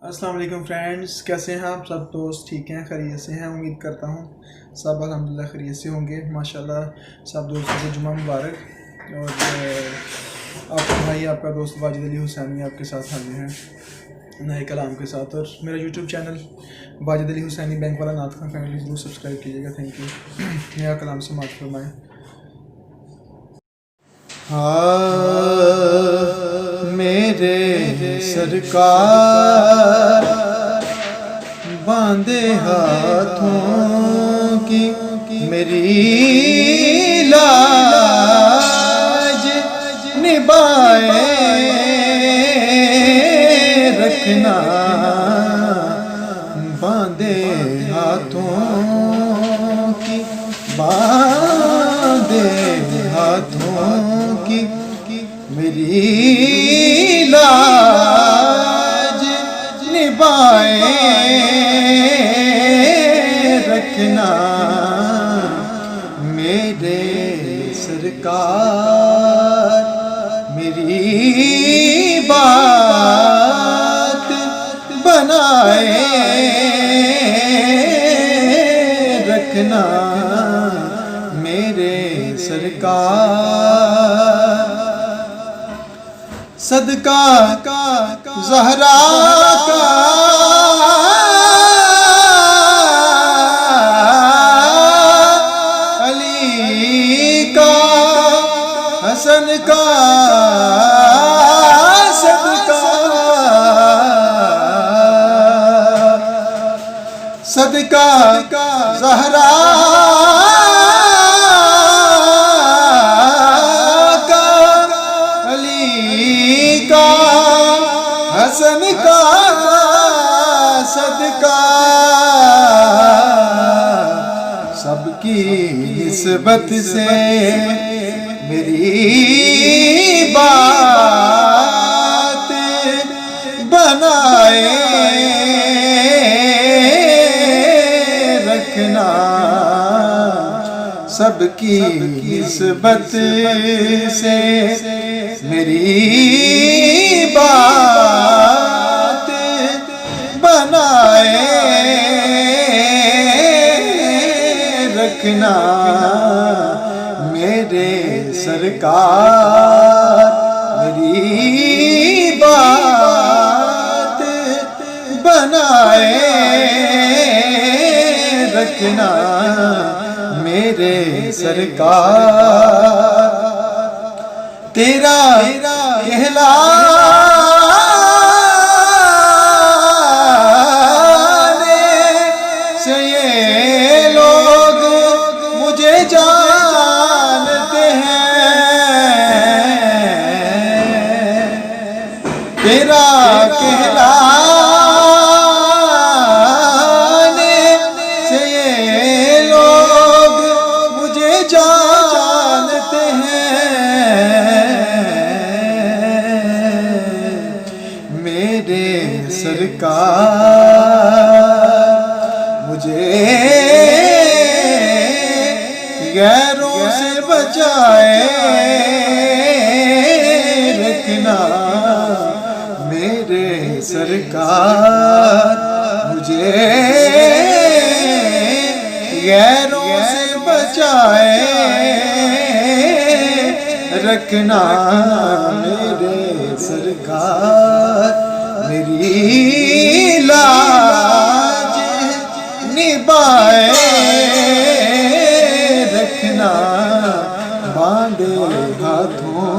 السلام علیکم فرینڈز، کیسے ہیں آپ سب؟ دوست ٹھیک ہیں، خیریت سے ہیں؟ امید کرتا ہوں سب الحمدللہ خیریت سے ہوں گے ماشاءاللہ۔ سب دوستوں کو جمعہ مبارک۔ اور آپ کا بھائی، آپ کا دوست واجد علی حسینی آپ کے ساتھ حاضر ہیں نئے کلام کے ساتھ۔ اور میرا یوٹیوب چینل واجد علی حسینی بینک والا نعت خواں فیملی ضرور سبسکرائب کیجیے گا۔ Thank you. نیا کلام سے معاف فرمائیں۔ میرے سرکار باندھے ہاتھوں کی میری لاج نبھائے رکھنا، باندھے ہاتھوں کی، باندھے ہاتھوں کی میری لاج نبھائے رکھنا، میرے سرکار میری بات بنائے رکھنا، میرے سرکار صدقہ زہرا کا علی کا حسن کا صدقہ، صدقہ زہرا حسن کا صدقہ، سب کی نسبت سے میری بات بنائے رکھنا، سب کی نسبت سے میری بات بنائے رکھنا، میرے سرکار میری بات بنائے رکھنا، میرے سرکار تیرا کہلانے سے یہ لوگ مجھے جانتے ہیں، تیرا کہلانے سے یہ لوگ مجھے جانتے ہیں، میرے سرکار مجھے غیروں سے بچائے رکھنا، میرے سرکار مجھے غیروں سے بچائے رکھنا، میرے سرکار میری لاج نبھائے رکھنا، باندھے ہاتھوں